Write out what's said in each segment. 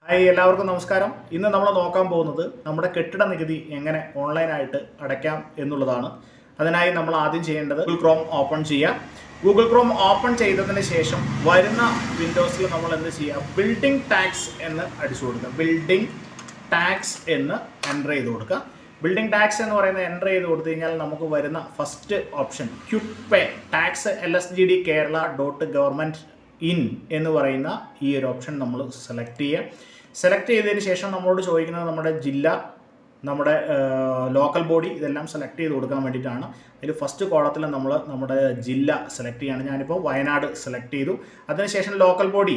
Hi എല്ലാവർക്കും നമസ്കാരം. ഇന്ന് നമ്മൾ നോക്കാൻ പോകുന്നത് നമ്മുടെ കെട്ടിട നികുതി എങ്ങനെ ഓൺലൈനായിട്ട് അടയ്ക്കാം എന്നുള്ളതാണ്. അതിനായി നമ്മൾ ആദ്യം ചെയ്യേണ്ടത് ഗൂഗിൾ ക്രോം ഓപ്പൺ ചെയ്യുക. ഗൂഗിൾ ക്രോം ഓപ്പൺ ചെയ്തതിന് ശേഷം വരുന്ന വിൻഡോസിൽ നമ്മൾ എന്ത് ചെയ്യുക, ബിൽഡിംഗ് ടാക്സ് എന്ന് അടിച്ചു കൊടുക്കുക. ബിൽഡിംഗ് ടാക്സ് എന്ന് എൻ്റർ ചെയ്ത് കൊടുക്കുക. ബിൽഡിംഗ് ടാക്സ് എന്ന് പറയുന്നത് എൻ്റർ ചെയ്ത് കൊടുത്തു കഴിഞ്ഞാൽ നമുക്ക് വരുന്ന first option quick pay tax LSGD Kerala.Government in എന്ന് പറയുന്ന ഈ ഒരു ഓപ്ഷൻ നമ്മൾ സെലക്ട് ചെയ്യുക. സെലക്ട് ചെയ്തതിന് ശേഷം നമ്മളോട് ചോദിക്കുന്നത് നമ്മുടെ ജില്ല, നമ്മുടെ ലോക്കൽ ബോഡി ഇതെല്ലാം സെലക്ട് ചെയ്ത് കൊടുക്കാൻ വേണ്ടിയിട്ടാണ്. അതിൽ ഫസ്റ്റ് കോളത്തിൽ നമ്മൾ നമ്മുടെ ജില്ല സെലക്ട് ചെയ്യുകയാണ്. ഞാനിപ്പോൾ വയനാട് സെലക്ട് ചെയ്തു. അതിനുശേഷം ലോക്കൽ ബോഡി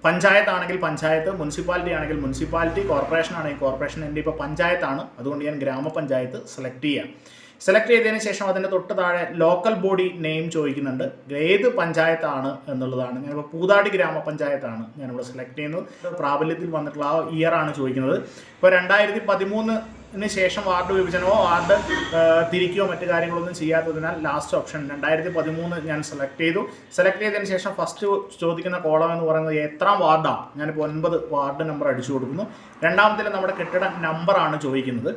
പഞ്ചായത്ത് ആണെങ്കിൽ പഞ്ചായത്ത്, മുനിസിപ്പാലിറ്റി ആണെങ്കിൽ മുനിസിപ്പാലിറ്റി, കോർപ്പറേഷൻ ആണെങ്കിൽ കോർപ്പറേഷൻ. എൻ്റെ ഇപ്പോൾ പഞ്ചായത്താണ്, അതുകൊണ്ട് ഞാൻ ഗ്രാമപഞ്ചായത്ത് സെലക്ട് ചെയ്യാം. സെലക്ട് ചെയ്തതിന് ശേഷം അതിൻ്റെ തൊട്ട് താഴെ ലോക്കൽ ബോഡി നെയിം ചോദിക്കുന്നുണ്ട്, ഏത് പഞ്ചായത്താണ് എന്നുള്ളതാണ്. ഞാനിപ്പോൾ പൂതാടി ഗ്രാമപഞ്ചായത്താണ് ഞാനിവിടെ സെലക്ട് ചെയ്യുന്നത്. പ്രാബല്യത്തിൽ വന്നിട്ടുള്ള ആ ഇയറാണ് ചോദിക്കുന്നത്. ഇപ്പോൾ 2013 ശേഷം വാർഡ് വിഭജനമോ വാർഡ് തിരിക്കുകയോ മറ്റു കാര്യങ്ങളൊന്നും ചെയ്യാത്തതിനാൽ ലാസ്റ്റ് ഓപ്ഷൻ 2013 ഞാൻ സെലക്ട് ചെയ്തു. സെലക്ട് ചെയ്തതിന് ശേഷം ഫസ്റ്റ് ചോദിക്കുന്ന കോളം എന്ന് പറയുന്നത് എത്രാം വാർഡാണ്. ഞാനിപ്പോൾ 9 വാർഡ് നമ്പർ അടിച്ചു കൊടുക്കുന്നു. രണ്ടാമത്തിൽ നമ്മുടെ കെട്ടിട നമ്പറാണ് ചോദിക്കുന്നത്.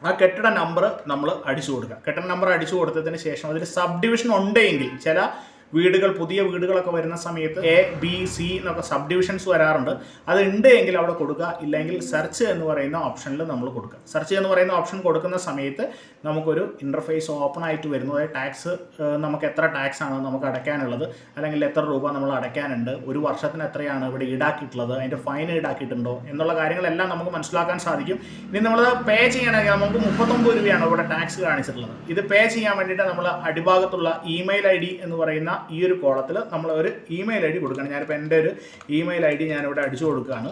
ആ കെട്ടിട നമ്പർ നമ്മൾ അടിച്ചു കൊടുക്കുക. കെട്ടിട നമ്പർ അടിച്ചു കൊടുത്തതിന് ശേഷം അതിൽ സബ് ഡിവിഷൻ ഉണ്ടെങ്കിൽ, ചില വീടുകൾ പുതിയ വീടുകളൊക്കെ വരുന്ന സമയത്ത് A, B, C എന്നൊക്കെ സബ് ഡിവിഷൻസ് വരാറുണ്ട്. അത് ഉണ്ട് എങ്കിൽ അവിടെ കൊടുക്കുക, ഇല്ലെങ്കിൽ സെർച്ച് എന്ന് പറയുന്ന ഓപ്ഷനിൽ നമ്മൾ കൊടുക്കുക. സെർച്ച് എന്ന് പറയുന്ന ഓപ്ഷൻ കൊടുക്കുന്ന സമയത്ത് നമുക്കൊരു ഇൻ്റർഫേസ് ഓപ്പൺ ആയിട്ട് വരുന്നു. അതായത് ടാക്സ്, നമുക്ക് എത്ര ടാക്സ് ആണ് നമുക്ക് അടയ്ക്കാനുള്ളത്, അല്ലെങ്കിൽ എത്ര രൂപ നമ്മൾ അടയ്ക്കാനുണ്ട്, ഒരു വർഷത്തിന് എത്രയാണ് ഇവിടെ ഈടാക്കിയിട്ടുള്ളത്, അതിൻ്റെ ഫൈൻ ഈടാക്കിയിട്ടുണ്ടോ എന്നുള്ള കാര്യങ്ങളെല്ലാം നമുക്ക് മനസ്സിലാക്കാൻ സാധിക്കും. ഇനി നമ്മൾ പേ ചെയ്യണമെങ്കിൽ നമുക്ക് 39 രൂപയാണ് ഇവിടെ ടാക്സ് കാണിച്ചിട്ടുള്ളത്. ഇത് പേ ചെയ്യാൻ വേണ്ടിയിട്ട് നമ്മൾ അടിഭാഗത്തുള്ള ഇമെയിൽ ID എന്ന് പറയുന്ന ഈ ഒരു കോളത്തിൽ നമ്മൾ ഒരു ഇമെയിൽ ID കൊടുക്കണം. ഞാനിപ്പോൾ എൻ്റെ ഒരു ഇമെയിൽ ID ഞാനിവിടെ അടിച്ചു കൊടുക്കുകയാണ്.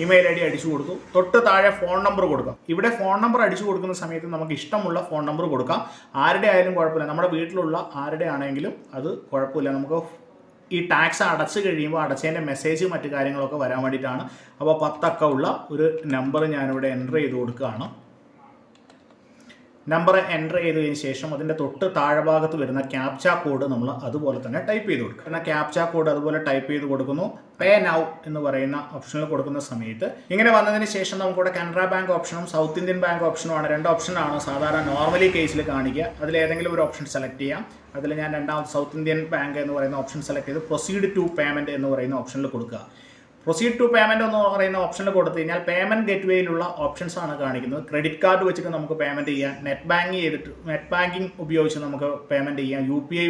ഇമെയിൽ ID അടിച്ചു കൊടുത്തു. തൊട്ട് താഴെ ഫോൺ നമ്പർ കൊടുക്കാം. ഇവിടെ ഫോൺ നമ്പർ അടിച്ചു കൊടുക്കുന്ന സമയത്ത് നമുക്ക് ഇഷ്ടമുള്ള ഫോൺ നമ്പർ കൊടുക്കാം. ആരുടെ ആയാലും കുഴപ്പമില്ല, നമ്മുടെ വീട്ടിലുള്ള ആരുടെ ആണെങ്കിലും അത് കുഴപ്പമില്ല. നമുക്ക് ഈ ടാക്സ് അടച്ചു കഴിയുമ്പോൾ അടച്ചതിൻ്റെ മെസ്സേജ് മറ്റു കാര്യങ്ങളൊക്കെ വരാൻ വേണ്ടിയിട്ടാണ്. അപ്പോൾ 10 അക്ക ഉള്ള ഒരു നമ്പർ ഞാനിവിടെ എൻ്റർ ചെയ്ത് കൊടുക്കുകയാണ്. നമ്പർ എൻ്റർ ചെയ്തതിന് ശേഷം അതിൻ്റെ തൊട്ട് താഴെ ഭാഗത്ത് വരുന്ന ക്യാപ്ച കോഡ് നമ്മൾ അതുപോലെ തന്നെ ടൈപ്പ് ചെയ്ത് കൊടുക്കുക. എന്നാൽ ക്യാപ്ച കോഡ് അതുപോലെ ടൈപ്പ് ചെയ്ത് കൊടുക്കുന്നു. പേ നൗ എന്ന് പറയുന്ന ഓപ്ഷനിൽ കൊടുക്കുന്ന സമയത്ത് ഇങ്ങനെ വന്നതിന് ശേഷം നമുക്കിവിടെ കാനറ ബാങ്ക് ഓപ്ഷനും സൗത്ത് ഇന്ത്യൻ ബാങ്ക് ഓപ്ഷനുമാണ്. 2 ഓപ്ഷനാണ് സാധാരണ നോർമലി കേസിൽ കാണിക്കുക. അതിലേതെങ്കിലും ഒരു ഓപ്ഷൻ സെലക്ട് ചെയ്യാം. അതിൽ ഞാൻ രണ്ടാമത് സൗത്ത് ഇന്ത്യൻ ബാങ്ക് എന്ന് പറയുന്ന ഓപ്ഷൻ സെലക്ട് ചെയ്ത് പ്രൊസീഡ് ടു പേയ്മെൻറ്റ് എന്ന് പറയുന്ന ഓപ്ഷനിൽ കൊടുക്കുക. പ്രൊസീഡ് ടു പേയ്മെൻറ്റ് എന്ന് പറയുന്ന ഓപ്ഷനിൽ കൊടുത്തു കഴിഞ്ഞാൽ പേയ്മെൻറ്റ് ഗേറ്റ്വേയിലുള്ള ഓപ്ഷൻസ് ആണ് കാണിക്കുന്നത്. ക്രെഡിറ്റ് കാർഡ് വെച്ചിട്ട് നമുക്ക് പേയ്മെൻറ്റ് ചെയ്യാം, നെറ്റ് ബാങ്കിങ് ഉപയോഗിച്ച് നമുക്ക് പേയ്മെൻറ്റ് ചെയ്യാം, UPI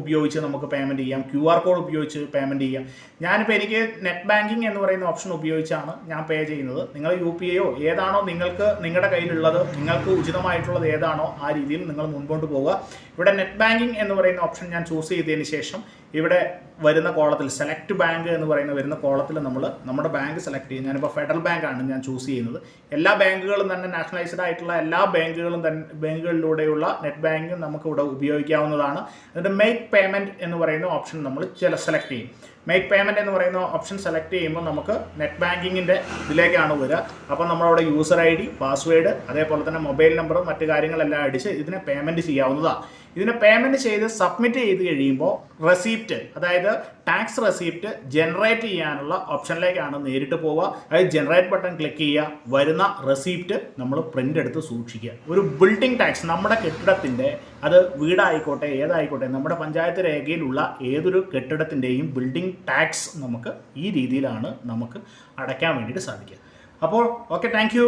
ഉപയോഗിച്ച് നമുക്ക് പേയ്മെൻറ്റ് ചെയ്യാം, QR കോഡ് ഉപയോഗിച്ച് പേയ്മെൻറ്റ് ചെയ്യാം. ഞാനിപ്പോൾ എനിക്ക് നെറ്റ് ബാങ്കിങ് എന്ന് പറയുന്ന ഓപ്ഷൻ ഉപയോഗിച്ചാണ് ഞാൻ പേ ചെയ്യുന്നത്. നിങ്ങൾ UPI ഏതാണോ നിങ്ങളുടെ കയ്യിലുള്ളത്, നിങ്ങൾക്ക് ഉചിതമായിട്ടുള്ളത് ഏതാണോ ആ രീതിയിൽ നിങ്ങൾ മുൻപോട്ട് പോവുക. ഇവിടെ നെറ്റ് ബാങ്കിങ് എന്ന് പറയുന്ന ഓപ്ഷൻ ഞാൻ ചൂസ് ചെയ്തതിന് ശേഷം ഇവിടെ വരുന്ന കോളത്തിൽ സെലക്ട് ബാങ്ക് എന്ന് പറയുന്ന വരുന്ന കോളത്തിൽ നമ്മൾ നമ്മുടെ ബാങ്ക് സെലക്ട് ചെയ്യും. ഞാനിപ്പോൾ ഫെഡറൽ ബാങ്കാണ് ഞാൻ ചൂസ് ചെയ്യുന്നത്. എല്ലാ ബാങ്കുകളും തന്നെ നാഷണലൈസ്ഡ് ആയിട്ടുള്ള എല്ലാ ബാങ്കുകളിലൂടെയുള്ള നെറ്റ് ബാങ്കിങ് നമുക്ക് ഇവിടെ ഉപയോഗിക്കാവുന്നതാണ്. എന്നിട്ട് മേക്ക് പേയ്മെൻറ്റ് എന്ന് പറയുന്ന ഓപ്ഷൻ നമ്മൾ സെലക്ട് ചെയ്യും. മേക്ക് പേയ്മെൻറ്റ് എന്ന് പറയുന്ന ഓപ്ഷൻ സെലക്ട് ചെയ്യുമ്പോൾ നമുക്ക് നെറ്റ് ബാങ്കിങ്ങിൻ്റെ ഇതിലേക്കാണ് വരിക. അപ്പോൾ നമ്മളവിടെ യൂസർ ID, പാസ്വേഡ്, അതേപോലെ തന്നെ മൊബൈൽ നമ്പറും മറ്റു കാര്യങ്ങളെല്ലാം അടിച്ച് ഇതിനെ പേയ്മെൻറ്റ് ചെയ്യാവുന്നതാണ്. ഇതിനെ പേയ്മെൻറ്റ് ചെയ്ത് സബ്മിറ്റ് ചെയ്ത് കഴിയുമ്പോൾ റെസിപ്റ്റ്, അതായത് ടാക്സ് റെസിപ്റ്റ് ജനറേറ്റ് ചെയ്യാനുള്ള ഓപ്ഷനിലേക്കാണ് നേരിട്ട് പോവുക. അതായത് ജനറേറ്റ് ബട്ടൺ ക്ലിക്ക് ചെയ്യുക, വരുന്ന റെസിപ്റ്റ് നമ്മൾ പ്രിൻ്റ് എടുത്ത് സൂക്ഷിക്കുക. ഒരു ബിൽഡിംഗ് ടാക്സ് നമ്മുടെ കെട്ടിടത്തിൻ്റെ, അത് വീടായിക്കോട്ടെ ഏതായിക്കോട്ടെ, നമ്മുടെ പഞ്ചായത്ത് രേഖയിലുള്ള ഏതൊരു കെട്ടിടത്തിൻ്റെയും ബിൽഡിംഗ് ടാക്സ് നമുക്ക് ഈ രീതിയിലാണ് നമുക്ക് അടയ്ക്കാൻ വേണ്ടിയിട്ട് സാധിക്കുക. അപ്പോൾ ഓക്കെ, താങ്ക് യു.